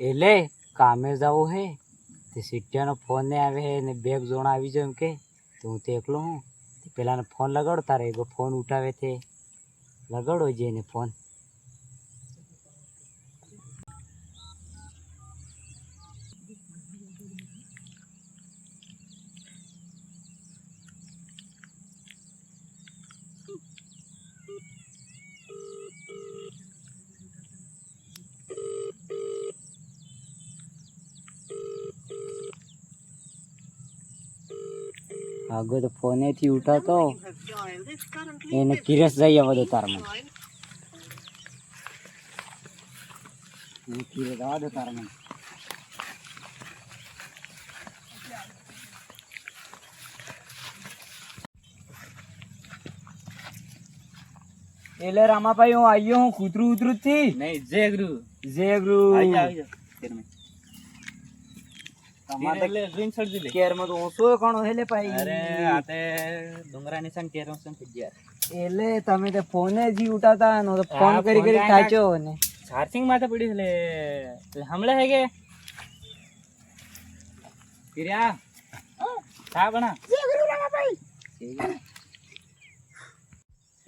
એટલે કામે જવું હે તે સિટ્યાનો ફોન ને આવે હે ને બેગ જોણ આવી જાય એમ કે તો હું તો એકલો હું પેલાને ફોન લગાડો તારે એગો ફોન ઉઠાવે તે લગાડો જઈને ફોન. આગળ તો ફોનેથી ઉઠાતો એને કિરસ જઈ આવવા દો તારમાં કિરસ આવવા દો તારમાં. એટલે રામાભાઈ હું આવ્યો હું કૂતરું ઉતરું થી નહીં જેગરું એટલે તમે તો ફોને જી ઉઠાતા નો તો ફોન કરી કરી થાચો ને ચાર્જિંગ માં પડ્યું એટલે હમણે હે કે કિર્યા સા બના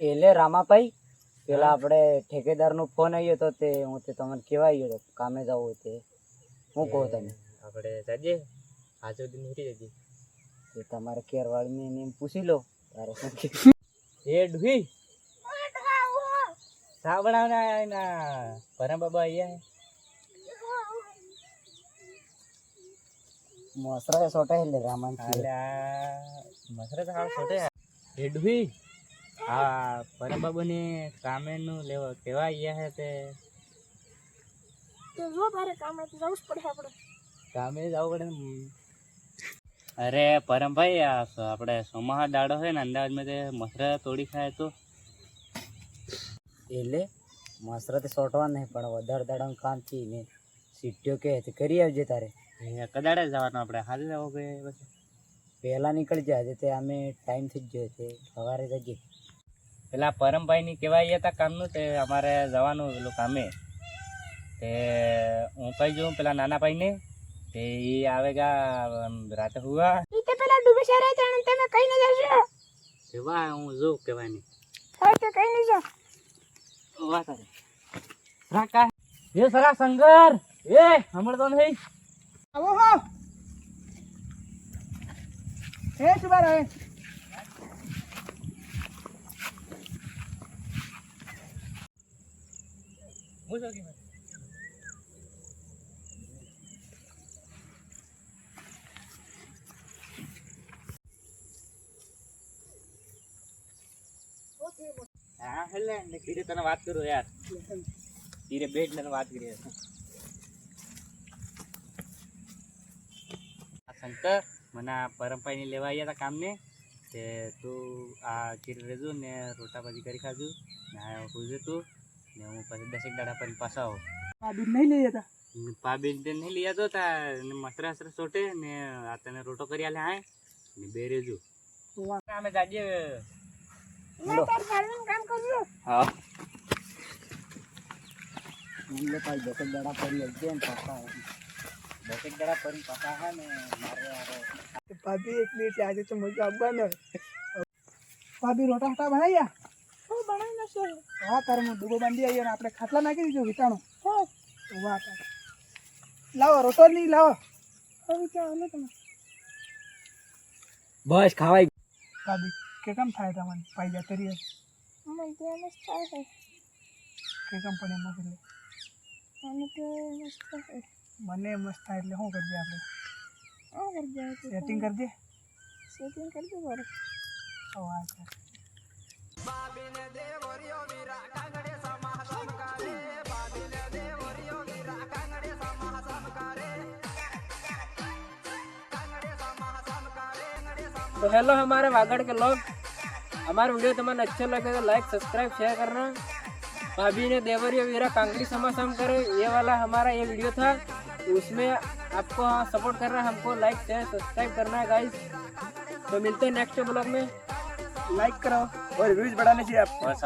એટલે રામાભાઈ પેલા આપણે ઠેકેદાર નો ફોન આવ્યો તો તે હું તે તમને કેવા આવ્યો હતો કામે જવું તે હું કહું તમે આપણે જાજે હાજર દિન નીકળી જજે તે તમારે કેરવાળી ને એમ પૂછી લો તારે શું કે એ ડુહી સા બનાવના ના પરમ બાબા અહીંયા મસરા સોટા એટલે રામન મસરા તો હાલ સોટે એ ડુહી હા પરમ બાબુ ને કામે નું લેવા કેવા અહીંયા હે તે જો તારે કામે તો જવું જ પડે આપણે કામે જવું પડે. અરે પરમભાઈ આપણે સોમાહા દાડો છે ને અંદાજમાં તે મસરા તોડી ખાય તો એટલે મસરા તો સોટવા નહીં પણ વધારે દાડાનું કામ થી ને સીટ્યો કે કરી આવજે તારે કદાડે જવાનું આપણે હાલ જવું કે પછી પહેલા નીકળી જાય તે અમે ટાઈમ થઈ જ જોઈએ તે સવારે જઈએ. પેલા પરમભાઈ ની કેવા આવ્યા હતા કામનું તે અમારે જવાનું પેલું કામે તે હું કઈ જોઉં પેલા નાના ભાઈ ને તે ઈ આવેગા રાતે હુआ ઈતે પેલા ડૂબે શરે જાણ તમે કઈ ન જશો કેવા હું જો કેવાની હા તે કઈ ન જા વાહ તારે રાકા એ સરા સંગર એ હમણ તો નહીં આવો હો એ સુબાર આવે મુજો કે હા હેલે ને કીરે તને વાત કરું યાર કીરે બેટ ને વાત કરી આ શંકર મને પરમભાઈ ને લેવા આવ્યા હતા કામ ને તે તું આ કીરે રેજો ને રોટા ભાજી કરી ખાજો ને પૂછે તું ને હું પછી 10 દાડા પર પાછા આવો પાબીન નહીં લઈ જતા પાબીન તે નહીં લઈ જતો તા ને મસરા સર સોટે ને આ તને રોટો કરી આલે હા ને બે રેજો અમે જાજે લો કામ કરજો હા મને પાઈ 10 દાડા પડી આવજે ને પાછા 10 દાડા પડી પાછા હા ને મારે આ પાબી એકલી એટલે આજે તો મજા આવવાનો પાબી રોટા હટા બનાવ્યા હું બનાવી નાખો હા તારે હું ડૂબો બાંધી આવ્યો ને આપણે ખાટલા નાખી દીધો વિટાણો હા વાહ લાવો રોટો નહીં લાવો હવે ચાલો તમે બસ ખાવાઈ પાબી કે કેમ થાય તમને પાઈ જા તરી મને તો મસ્ત થાય છે કે કેમ પણ એમ એટલે મને તો મસ્ત થાય મને મસ્ત થાય એટલે શું કરજે આપણે આ કરજે સેટિંગ કરજે બરો ઓ આ છે બાબીને દેવરિયો વીરા કાંગડે સમા સમકારે બાબીને દેવરિયો વીરા કાંગડે સમા સમકારે तो हेलो हमारे वागड़ के लोग, हमारा वीडियो तुम्हें अच्छा लगे तो लाइक सब्सक्राइब शेयर करना. भाभी ने देवरिया वीरा कांगड़ी समासम करे ये वाला हमारा ये वीडियो था, उसमें आपको सपोर्ट करना, हमको लाइक शेयर सब्सक्राइब करना है गाइस. तो मिलते हैं नेक्स्ट ब्लॉग में. लाइक करो और व्यूज बढ़ाने चाहिए आप.